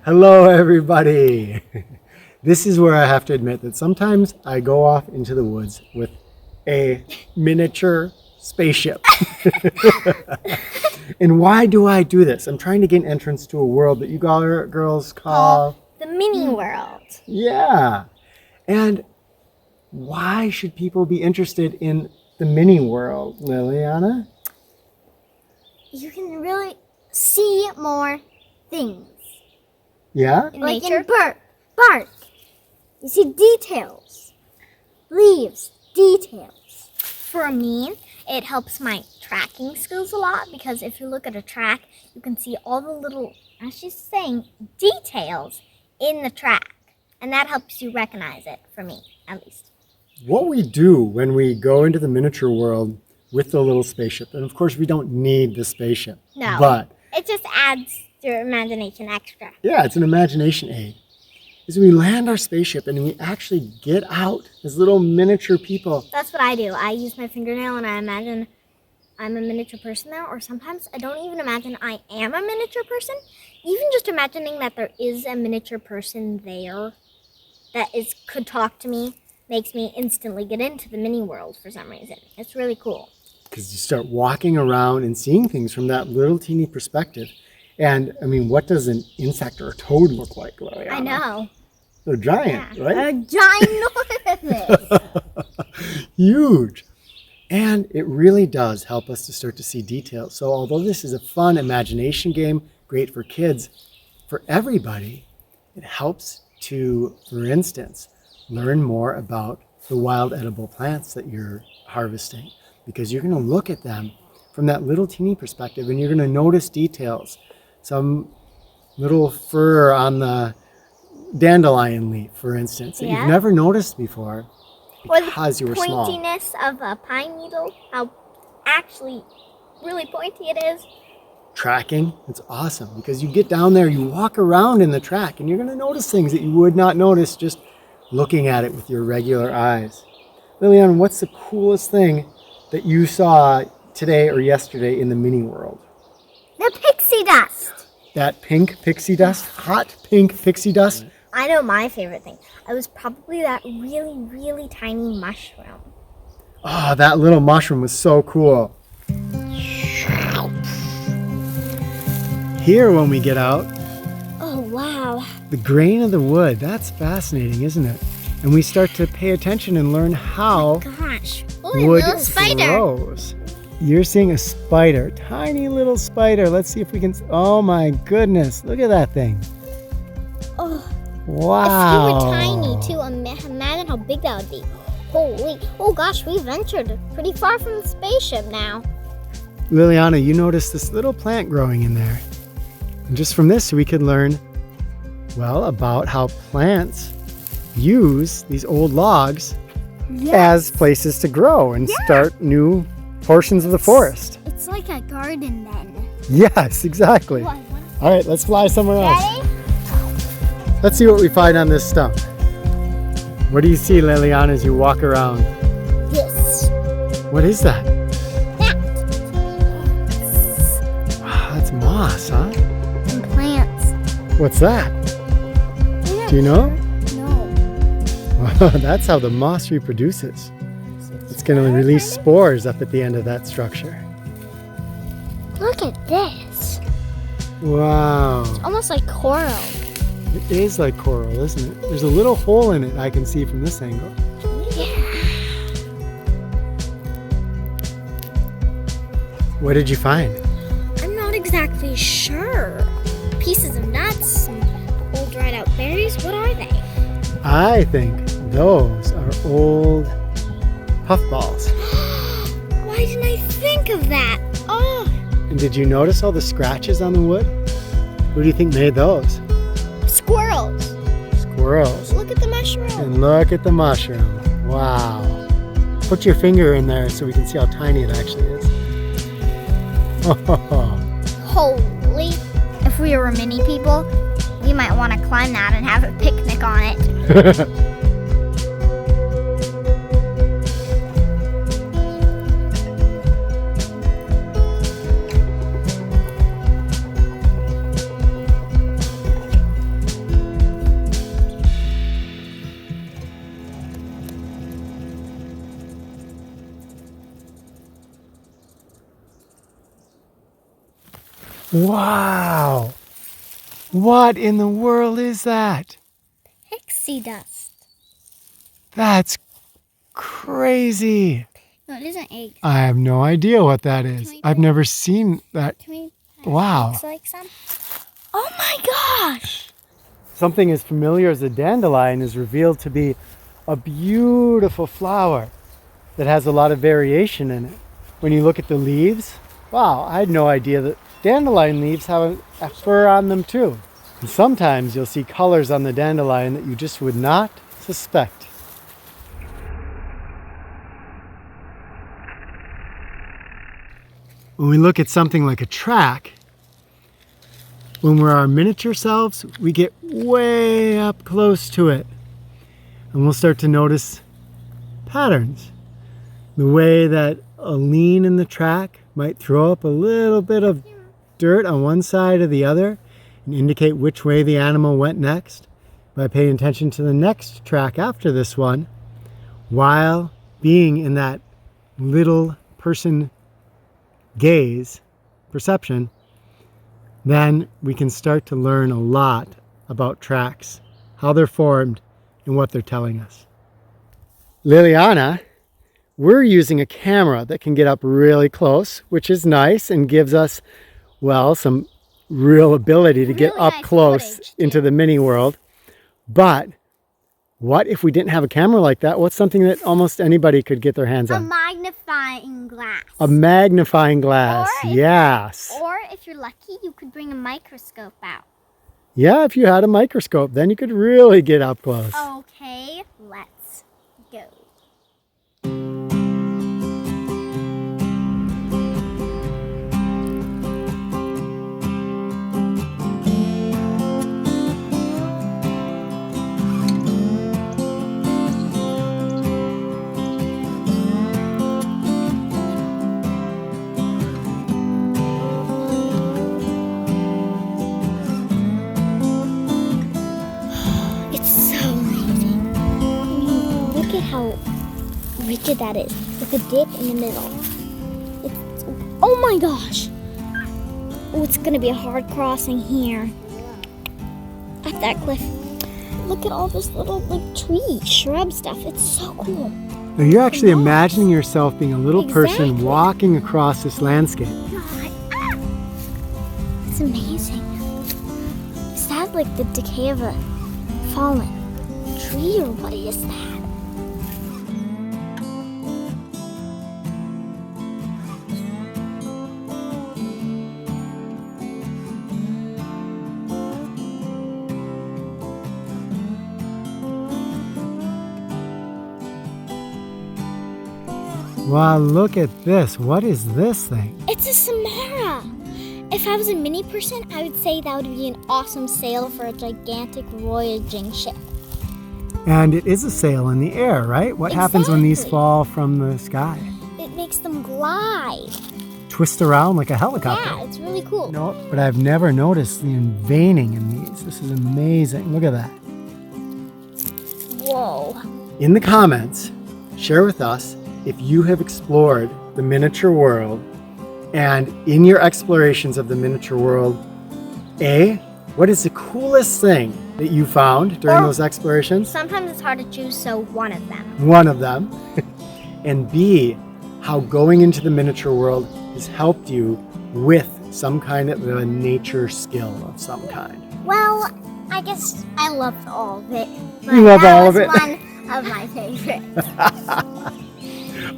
Hello, everybody. This is where I have to admit that sometimes I go off into the woods with a miniature spaceship. And why do I do this? I'm trying to gain entrance to a world that you girls call the mini world. Yeah. And why should people be interested in the mini world, Liliana? You can really see more things. Yeah? In like nature? In bark. You see details. Leaves, details. For me, it helps my tracking skills a lot because if you look at a track, you can see all the little, as she's saying, details in the track. And that helps you recognize it, for me, at least. What we do when we go into the miniature world with the little spaceship, and of course we don't need the spaceship. No, but it just adds your imagination extra. Yeah, it's an imagination aid. Is we land our spaceship and we actually get out as little miniature people. That's what I do. I use my fingernail and I imagine I'm a miniature person there, or sometimes I don't even imagine I am a miniature person. Even just imagining that there is a miniature person there that could talk to me makes me instantly get into the mini world for some reason. It's really cool. Because you start walking around and seeing things from that little teeny perspective. And, I mean, what does an insect or a toad look like, Liliana? I know. They're giant, right? They're ginormous. Huge. And it really does help us to start to see details. So although this is a fun imagination game, great for kids, for everybody, it helps to, for instance, learn more about the wild edible plants that you're harvesting. Because you're going to look at them from that little teeny perspective and you're going to notice details. Some little fur on the dandelion leaf, for instance, that you've never noticed before because you were small. Or the pointiness of a pine needle, how actually really pointy it is. Tracking, it's awesome because you get down there, you walk around in the track, and you're going to notice things that you would not notice just looking at it with your regular eyes. Liliana, what's the coolest thing that you saw today or yesterday in the mini world? The pixie dust. That pink pixie dust? Hot pink pixie dust? I know my favorite thing. It was probably that really, really tiny mushroom. Oh, that little mushroom was so cool. Here when we get out. Oh, wow. The grain of the wood. That's fascinating, isn't it? And we start to pay attention and learn how wood grows. You're seeing a spider, tiny little spider. Let's see if we can, oh my goodness, look at that thing. Oh, wow. If you were tiny too, imagine how big that would be. Holy, oh gosh, we ventured pretty far from the spaceship now. Liliana, you noticed this little plant growing in there. And just from this, we could learn, well, about how plants use these old logs as places to grow and start new portions of the forest. It's like a garden then. Yes, exactly. All right, let's fly somewhere else. Ready? Let's see what we find on this stump. What do you see, Liliana, as you walk around? This. What is that? That. Wow, that's moss, huh? And plants. What's that? Do you know? No. That's how the moss reproduces. It's going to release spores up at the end of that structure. Look at this. Wow. It's almost like coral. It is like coral, isn't it? There's a little hole in it I can see from this angle. Yeah. What did you find? I'm not exactly sure. Pieces of nuts, some old dried out berries. What are they? I think those are old puffballs. Why didn't I think of that? Oh. And did you notice all the scratches on the wood? Who do you think made those? Squirrels. swirls. Look at the mushroom. And look at the mushroom. Wow. Put your finger in there so we can see how tiny it actually is. Holy. If we were mini people, we might want to climb that and have a picnic on it. Wow. What in the world is that? Pixie dust. That's crazy. No, it isn't egg. I have no idea what that is. I've never seen that. Can we? Wow. Looks like some. Oh my gosh! Something as familiar as a dandelion is revealed to be a beautiful flower that has a lot of variation in it. When you look at the leaves, wow, I had no idea that dandelion leaves have a fur on them too. And sometimes you'll see colors on the dandelion that you just would not suspect. When we look at something like a track, when we're our miniature selves, we get way up close to it. And we'll start to notice patterns. The way that a lean in the track might throw up a little bit of dirt on one side or the other and indicate which way the animal went next by paying attention to the next track after this one, while being in that little person gaze perception, then we can start to learn a lot about tracks, how they're formed, and what they're telling us. Liliana, we're using a camera that can get up really close, which is nice and gives us, well, some real ability to get up nice close footage, into the mini world. But what if we didn't have a camera like that? What's something that almost anybody could get their hands A on? magnifying glass. A magnifying glass, yes. Or if you're lucky, you could bring a microscope out. Yeah, if you had a microscope, then you could really get up close. Okay, let's go. How wicked that is, with a dip in the middle. Oh my gosh! Oh, it's gonna be a hard crossing here. At that cliff. Look at all this little tree, shrub stuff. It's so cool. Now you're actually imagining yourself being a little person Exactly. walking across this landscape. God. Ah! It's amazing. Is that like the decay of a fallen tree, or what is that? Wow, look at this. What is this thing? It's a Samara. If I was a mini person, I would say that would be an awesome sail for a gigantic voyaging ship. And it is a sail in the air, right? What happens when these Exactly. fall from the sky? It makes them glide. Twist around like a helicopter. Yeah, it's really cool. No, but I've never noticed the veining in these. This is amazing. Look at that. Whoa. In the comments, share with us if you have explored the miniature world, and in your explorations of the miniature world, what is the coolest thing that you found during Or- those explorations? Sometimes it's hard to choose, so one of them. One of them. And B, how going into the miniature world has helped you with some kind of a nature skill of some kind. Well, I guess I loved all of it. But You loved that all of was it? one of my favorites.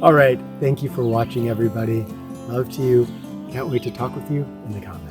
All right. Thank you for watching, everybody. Love to you. Can't wait to talk with you in the comments.